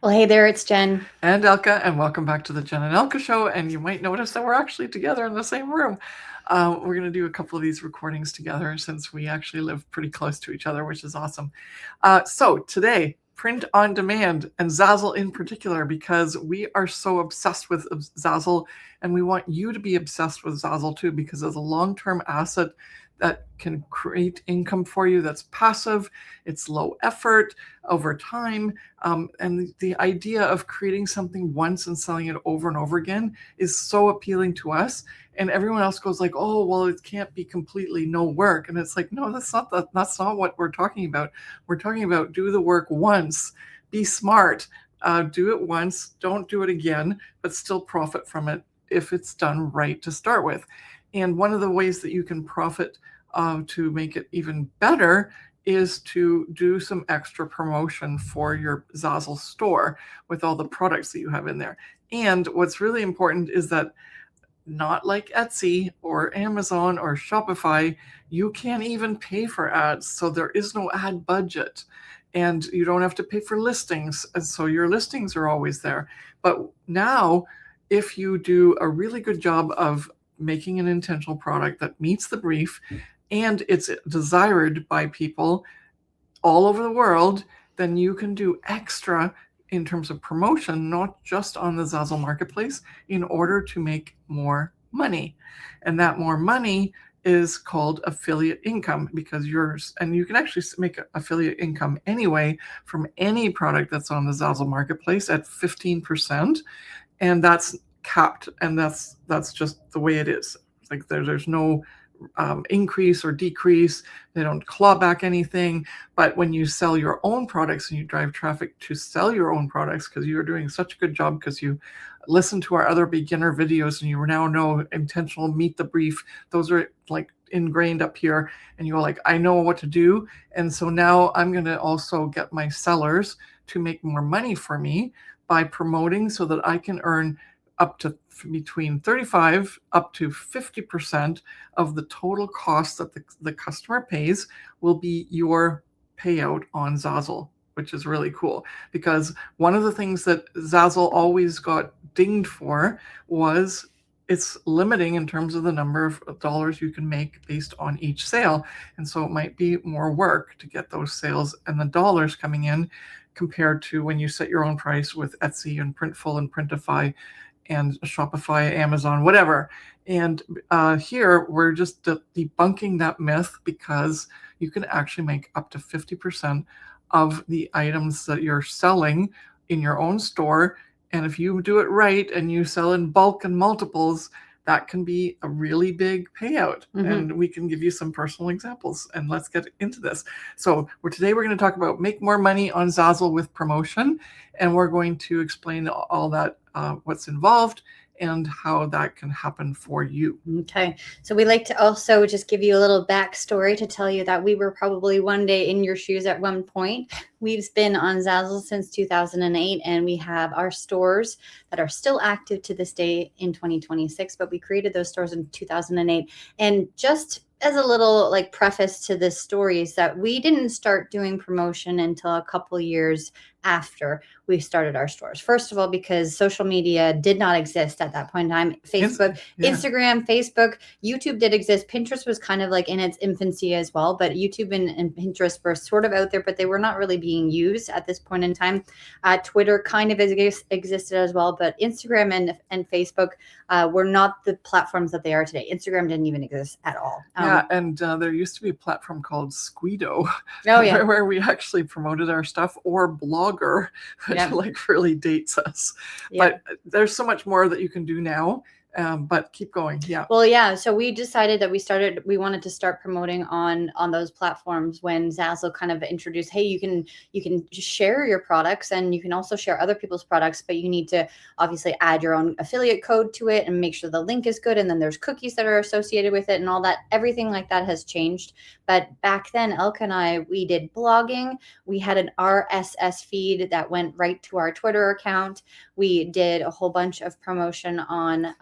Well, hey there, it's Jen. And Elke, and welcome back to the Jen and Elke Show. And you might notice that we're actually together in the same room. We're going to do a couple of these recordings together since we actually live pretty close to each other, which is awesome. So today, print on demand, and Zazzle in particular, because we are so obsessed with Zazzle, and we want you to be obsessed with Zazzle too, because as a long-term asset that can create income for you that's passive, it's low effort over time, and the idea of creating something once and selling it over and over again is so appealing to us. And everyone else goes like, oh, well, it can't be completely no work. And it's like, no, that's not what we're talking about. We're talking about do the work once, be smart, do it once, don't do it again, but still profit from it if it's done right to start with. And one of the ways that you can profit to make it even better is to do some extra promotion for your Zazzle store with all the products that you have in there. And what's really important is that, not like Etsy or Amazon or Shopify, you can't even pay for ads. So there is no ad budget, and you don't have to pay for listings. And so your listings are always there. But now, if you do a really good job of making an intentional product that meets the brief and it's desired by people all over the world, then you can do extra in terms of promotion, not just on the Zazzle marketplace, in order to make more money. And that more money is called affiliate income, because and you can actually make affiliate income anyway from any product that's on the Zazzle marketplace at 15%. And that's capped, and that's just the way it is. Like there's no increase or decrease. They don't claw back anything. But when you sell your own products and you drive traffic to sell your own products, because you're doing such a good job, because you listen to our other beginner videos and you now know intentional, meet the brief, those are like ingrained up here, and you're like, I know what to do. And so now I'm going to also get my sellers to make more money for me by promoting, so that I can earn up to between 35 up to 50% of the total cost that the customer pays will be your payout on Zazzle, which is really cool. Because one of the things that Zazzle always got dinged for was it's limiting in terms of the number of dollars you can make based on each sale. And so it might be more work to get those sales and the dollars coming in, compared to when you set your own price with Etsy and Printful and Printify and Shopify, Amazon, whatever. And here we're just debunking that myth, because you can actually make up to 50% of the items that you're selling in your own store. And if you do it right and you sell in bulk and multiples, that can be a really big payout. Mm-hmm. And we can give you some personal examples, and let's get into this. So today we're going to talk about make more money on Zazzle with promotion, and we're going to explain all that, what's involved and how that can happen for you. Okay. So we like to also just give you a little backstory to tell you that we were probably one day in your shoes at one point. We've been on Zazzle since 2008, and we have our stores that are still active to this day in 2026, but we created those stores in 2008. And just as a little like preface to this story is that we didn't start doing promotion until a couple years after we started our stores. First of all, because social media did not exist at that point in time. Facebook, Instagram, Facebook, YouTube did exist. Pinterest was kind of like in its infancy as well, but YouTube and Pinterest were sort of out there, but they were not really being used at this point in time. Twitter kind of existed as well, but Instagram and Facebook were not the platforms that they are today. Instagram didn't even exist at all. And there used to be a platform called Squeedo, oh, where we actually promoted our stuff, or Blogger, which like really dates us. But there's so much more that you can do now. But keep going. Yeah. Well, yeah. So we decided that we wanted to start promoting on those platforms when Zazzle kind of introduced, hey, you can share your products, and you can also share other people's products, but you need to obviously add your own affiliate code to it and make sure the link is good. And then there's cookies that are associated with it and all that. Everything like that has changed. But back then, Elke and I, we did blogging. We had an RSS feed that went right to our Twitter account. We did a whole bunch of promotion on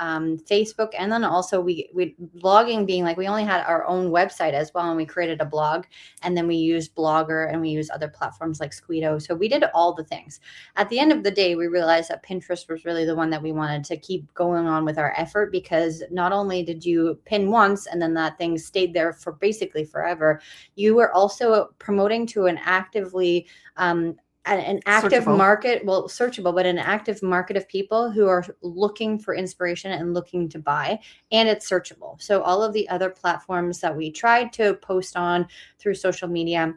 Facebook, and then also we blogging being like we only had our own website as well, and we created a blog, and then we used Blogger, and we used other platforms like Squeedo. So we did all the things. At the end of the day, we realized that Pinterest was really the one that we wanted to keep going on with our effort, because not only did you pin once and then that thing stayed there for basically forever, you were also promoting to an actively an active Searchable. market, well, searchable, but an active market of people who are looking for inspiration and looking to buy, and it's searchable. So all of the other platforms that we tried to post on through social media,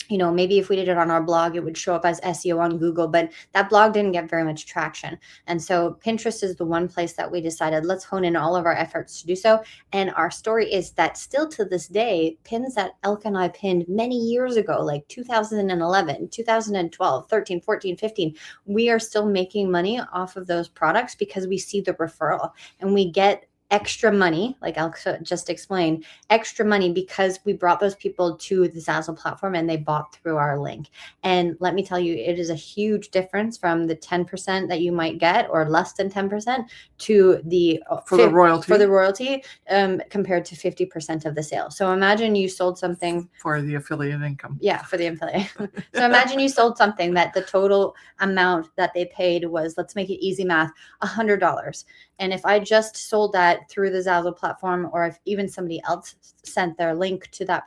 you know, maybe if we did it on our blog, it would show up as SEO on Google, but that blog didn't get very much traction. And so Pinterest is the one place that we decided, let's hone in all of our efforts to do so. And our story is that still to this day, pins that Elke and I pinned many years ago, like 2011, 2012, 13, 14, 15, we are still making money off of those products because we see the referral and we get extra money, like Elke just explained, extra money because we brought those people to the Zazzle platform and they bought through our link. And let me tell you, it is a huge difference from the 10% that you might get, or less than 10%, to the for the royalty compared to 50% of the sale. So imagine you sold something for the affiliate income. Yeah, for the affiliate. So imagine you sold something that the total amount that they paid was, let's make it easy math, $100. And if I just sold that through the Zazzle platform, or if even somebody else sent their link to that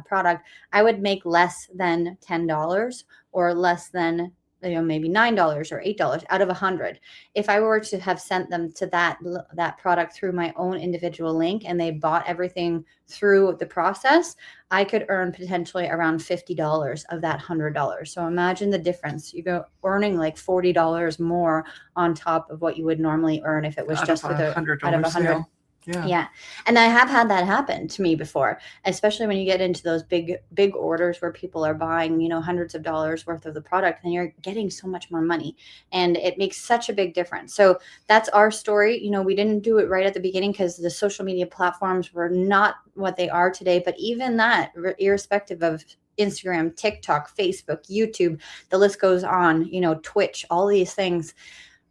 product, I would make less than $10, or less than, you know, maybe $9 or $8 out of 100. If I were to have sent them to that product through my own individual link and they bought everything through the process, I could earn potentially around $50 of that $100. So imagine the difference. You go earning like $40 more on top of what you would normally earn if it was just with a $100 out of 100. sale. Yeah. And I have had that happen to me before, especially when you get into those big orders where people are buying, you know, hundreds of dollars worth of the product, and you're getting so much more money, and it makes such a big difference. So that's our story. You know, we didn't do it right at the beginning because the social media platforms were not what they are today. But even that, irrespective of Instagram, TikTok, Facebook, YouTube, the list goes on, you know, Twitch, all these things,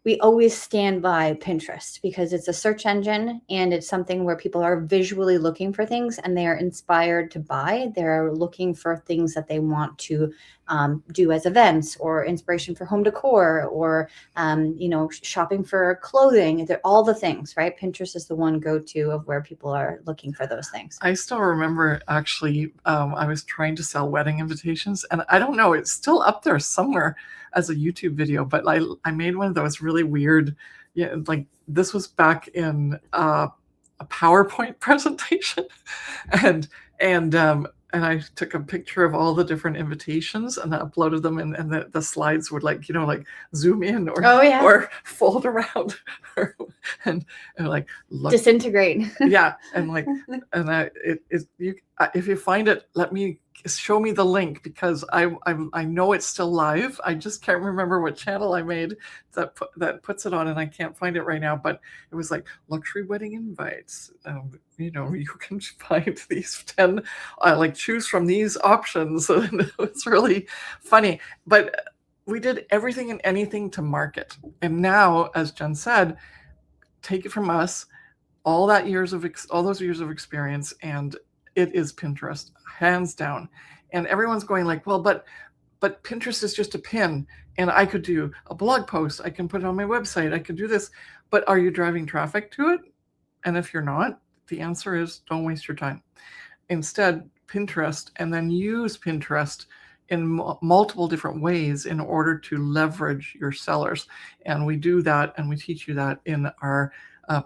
we always stand by Pinterest because it's a search engine and it's something where people are visually looking for things and they are inspired to buy. They're looking for things that they want to do as events, or inspiration for home decor, or, you know, shopping for clothing. They're all the things, right? Pinterest is the one go-to of where people are looking for those things. I still remember, actually, I was trying to sell wedding invitations, and I don't know, it's still up there somewhere as a YouTube video, but I made one of those really weird, yeah, like this was back in a PowerPoint presentation, and I took a picture of all the different invitations and I uploaded them, and the slides would, like, you know, like zoom in or or fold around and like disintegrate. Yeah, and like, and if you find it, show me the link, because I know it's still live. I just can't remember what channel I made that puts it on, and I can't find it right now. But it was like luxury wedding invites. You know, you can find these 10, like choose from these options. And it was really funny. But we did everything and anything to market. And now, as Jen said, take it from us, all those years of experience, and it is Pinterest, hands down. And everyone's going like, well, but Pinterest is just a pin, and I could do a blog post, I can put it on my website, I could do this, but are you driving traffic to it? And if you're not, the answer is don't waste your time. Instead, Pinterest, and then use Pinterest in multiple different ways in order to leverage your sellers. And we do that, and we teach you that in our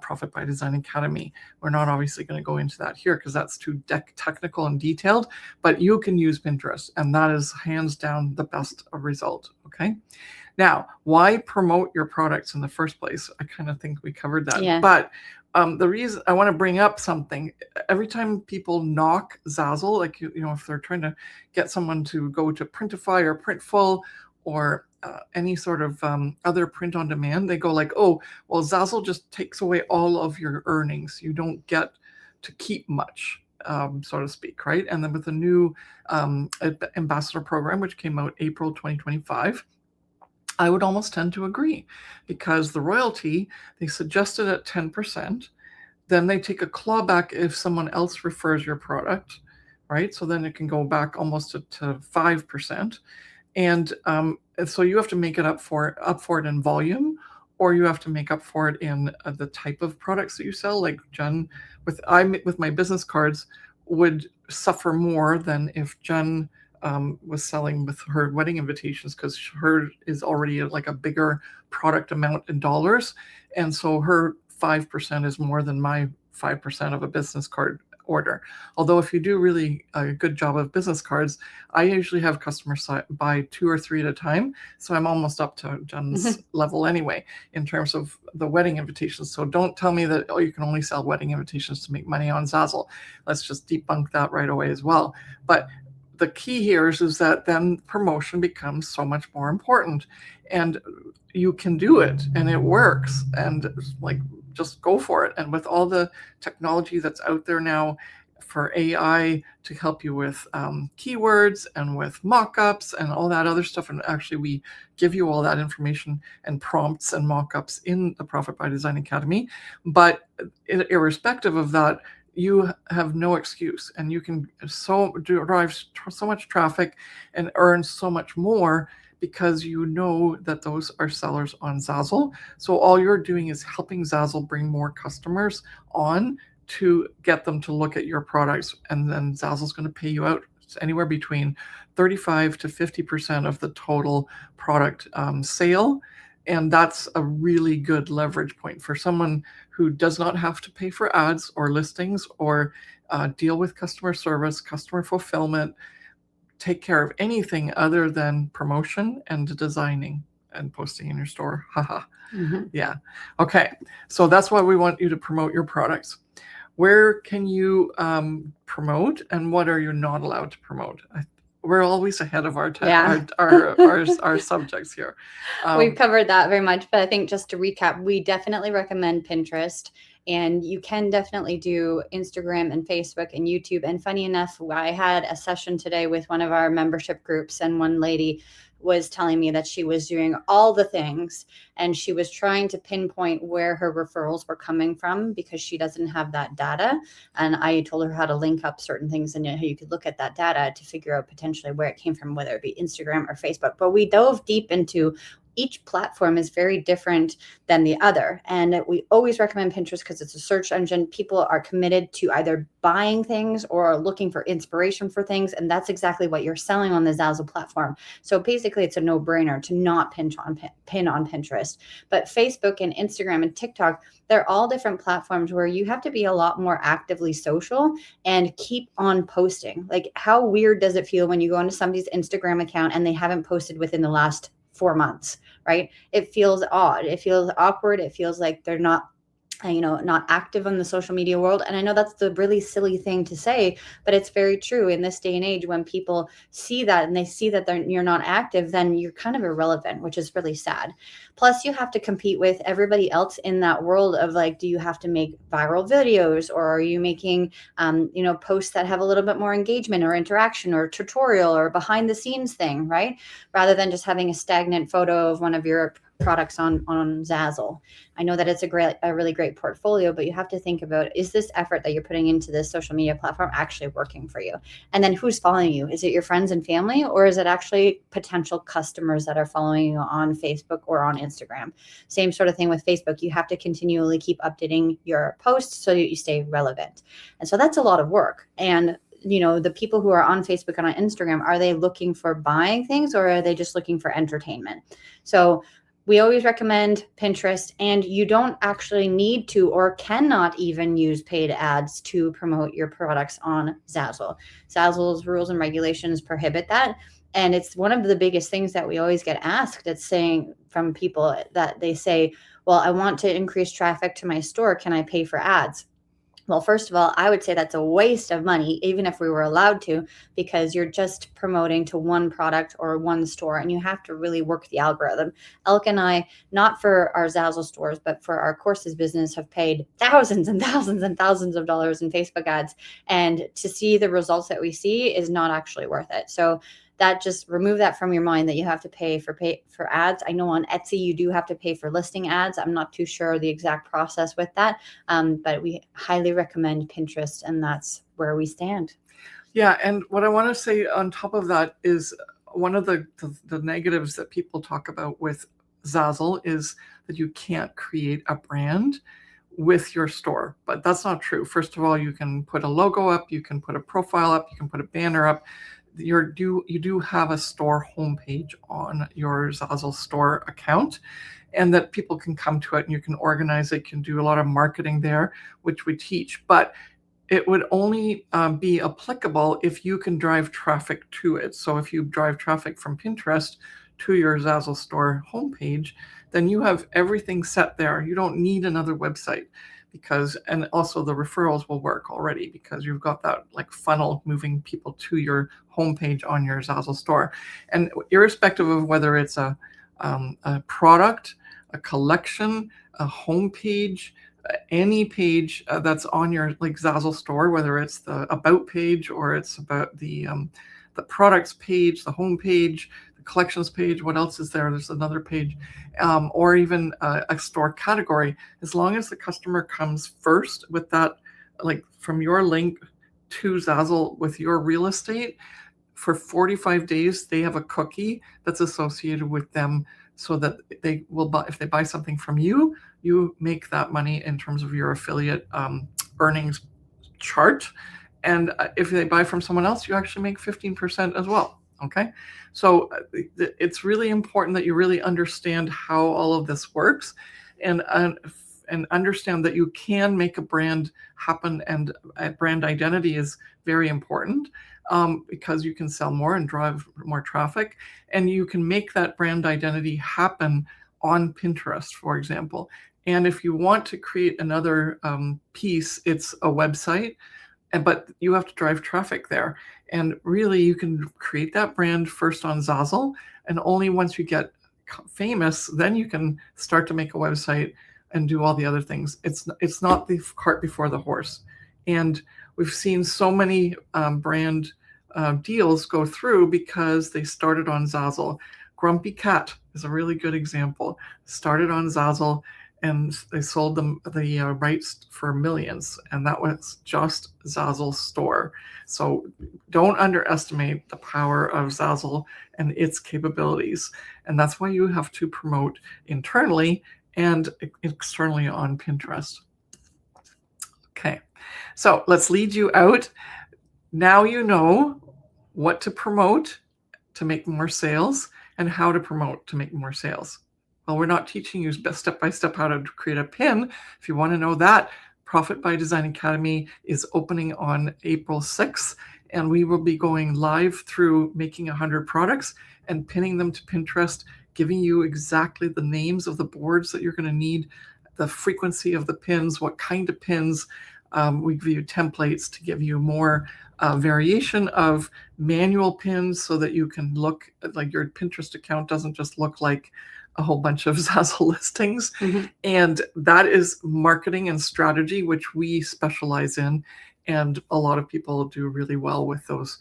Profit by Design Academy. We're not obviously going to go into that here because that's too technical and detailed, but you can use Pinterest, and that is hands down the best result. Okay. Now, why promote your products in the first place? I kind of think we covered that. Yeah. But the reason I want to bring up something, every time people knock Zazzle, like, you know, if they're trying to get someone to go to Printify or Printful or any sort of other print on demand, they go like, oh, well, Zazzle just takes away all of your earnings. You don't get to keep much, so to speak, right? And then with the new ambassador program, which came out April 2025, I would almost tend to agree, because the royalty, they suggested at 10%. Then they take a clawback if someone else refers your product, right? So then it can go back almost to 5%. And so you have to make it up for it in volume, or you have to make up for it in the type of products that you sell. Like Jen, with my business cards, would suffer more than if Jen was selling with her wedding invitations, because her is already like a bigger product amount in dollars, and so her 5% is more than my 5% of a business card order. Although if you do really a good job of business cards, I usually have customers buy 2 or 3 at a time, so I'm almost up to Jen's level anyway in terms of the wedding invitations. So don't tell me that, oh, you can only sell wedding invitations to make money on Zazzle. Let's just debunk that right away as well. But the key here is that then promotion becomes so much more important, and you can do it and it works, and like, just go for it. And with all the technology that's out there now for AI to help you with keywords and with mock-ups and all that other stuff, and actually we give you all that information and prompts and mock-ups in the Profit by Design Academy. But irrespective of that, you have no excuse, and you can drive so much traffic and earn so much more, because you know that those are sellers on Zazzle. So all you're doing is helping Zazzle bring more customers on to get them to look at your products, and then Zazzle's going to pay you out anywhere between 35 to 50% of the total product sale. And that's a really good leverage point for someone who does not have to pay for ads or listings or deal with customer service, customer fulfillment, take care of anything other than promotion and designing and posting in your store. Haha. Yeah. Okay. So that's why we want you to promote your products. Where can you promote, and what are you not allowed to promote? We're always ahead of our subjects here. We've covered that very much, but I think just to recap, we definitely recommend Pinterest, and you can definitely do Instagram and Facebook and YouTube. And funny enough, I had a session today with one of our membership groups, and one lady was telling me that she was doing all the things, and she was trying to pinpoint where her referrals were coming from, because she doesn't have that data. And I told her how to link up certain things, and how you could look at that data to figure out potentially where it came from, whether it be Instagram or Facebook. But we dove deep into each platform is very different than the other. And we always recommend Pinterest because it's a search engine. People are committed to either buying things or looking for inspiration for things. And that's exactly what you're selling on the Zazzle platform. So basically it's a no-brainer to not pin on Pinterest. But Facebook and Instagram and TikTok, they're all different platforms where you have to be a lot more actively social and keep on posting. Like, how weird does it feel when you go into somebody's Instagram account and they haven't posted within the last 4 months, right? It feels odd. It feels awkward. It feels like they're not active in the social media world. And I know that's the really silly thing to say, but it's very true in this day and age. When people see that and they see that you're not active, then you're kind of irrelevant, which is really sad. Plus, you have to compete with everybody else in that world of like, do you have to make viral videos, or are you making, posts that have a little bit more engagement or interaction or tutorial or behind the scenes thing, right? Rather than just having a stagnant photo of one of your products on Zazzle. I know that it's a really great portfolio, but you have to think about, is this effort that you're putting into this social media platform actually working for you? And then who's following you? Is it your friends and family, or is it actually potential customers that are following you on Facebook or on Instagram? Same sort of thing with Facebook. You have to continually keep updating your posts so that you stay relevant. And so that's a lot of work. And the people who are on Facebook and on Instagram, are they looking for buying things, or are they just looking for entertainment? So we always recommend Pinterest, and you don't actually need to or cannot even use paid ads to promote your products on Zazzle. Zazzle's rules and regulations prohibit that. And it's one of the biggest things that we always get asked. It's saying from people that they say, well, I want to increase traffic to my store. Can I pay for ads? Well, first of all, I would say that's a waste of money, even if we were allowed to, because you're just promoting to one product or one store, and you have to really work the algorithm. Elke and I, not for our Zazzle stores, but for our courses business, have paid thousands and thousands and thousands of dollars in Facebook ads. And to see the results that we see is not actually worth it. So that just remove that from your mind that you have to pay for ads. I know on Etsy you do have to pay for listing ads. I'm not too sure the exact process with that, but we highly recommend Pinterest, and that's where we stand. Yeah, and what I want to say on top of that is one of the negatives that people talk about with Zazzle is that you can't create a brand with your store, but that's not true. First of all, you can put a logo up, you can put a profile up, you can put a banner up. You do have a store homepage on your Zazzle store account, and that people can come to it and you can organize it, can do a lot of marketing there, which we teach. But it would only be applicable if you can drive traffic to it. So if you drive traffic from Pinterest to your Zazzle store homepage, then you have everything set there. You don't need another website, because, and also the referrals will work already because you've got that like funnel moving people to your homepage on your Zazzle store. And irrespective of whether it's a product, a collection, a homepage, any page that's on your like Zazzle store, whether it's the about page or it's about the products page, the home page, the collections page, what else is there? There's another page, or even a store category. As long as the customer comes first with that, like from your link to Zazzle with your real estate, for 45 days, they have a cookie that's associated with them, so that they will buy, if they buy something from you, you make that money in terms of your affiliate earnings chart. And if they buy from someone else, you actually make 15% as well. Okay. So it's really important that you really understand how all of this works, and understand that you can make a brand happen, and a brand identity is very important, because you can sell more and drive more traffic, and you can make that brand identity happen on Pinterest, for example. And if you want to create another piece, it's a website, but you have to drive traffic there. And really, you can create that brand first on Zazzle, and only once you get famous, then you can start to make a website and do all the other things. It's not the cart before the horse. And we've seen so many brand deals go through because they started on Zazzle. Grumpy Cat is a really good example. Started on Zazzle, and they sold them the rights for millions, and that was just Zazzle Store. So don't underestimate the power of Zazzle and its capabilities, and that's why you have to promote internally and externally on Pinterest. Okay, so let's lead you out. Now you know what to promote to make more sales and how to promote to make more sales. Well, we're not teaching you step by step how to create a pin. If you want to know that, Profit by Design Academy is opening on April 6th, and we will be going live through making 100 products and pinning them to Pinterest, giving you exactly the names of the boards that you're going to need, the frequency of the pins, what kind of pins. We give you templates to give you more variation of manual pins, so that you can look like your Pinterest account doesn't just look like a whole bunch of Zazzle listings. Mm-hmm. And that is marketing and strategy, which we specialize in. And a lot of people do really well with those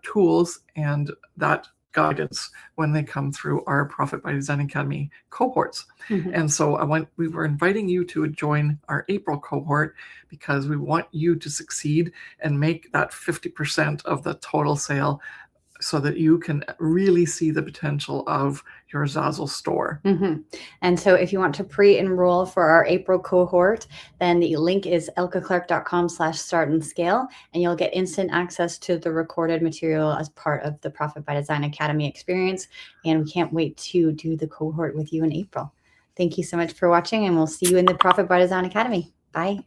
tools and that guidance when they come through our Profit by Design Academy cohorts. Mm-hmm. And so we were inviting you to join our April cohort, because we want you to succeed and make that 50% of the total sale, so that you can really see the potential of your Zazzle store. Mm-hmm. And so if you want to pre-enroll for our April cohort, then the link is elkeclarke.com/start-and-scale, and you'll get instant access to the recorded material as part of the Profit by Design Academy experience. And we can't wait to do the cohort with you in April. Thank you so much for watching, and we'll see you in the Profit by Design Academy. Bye.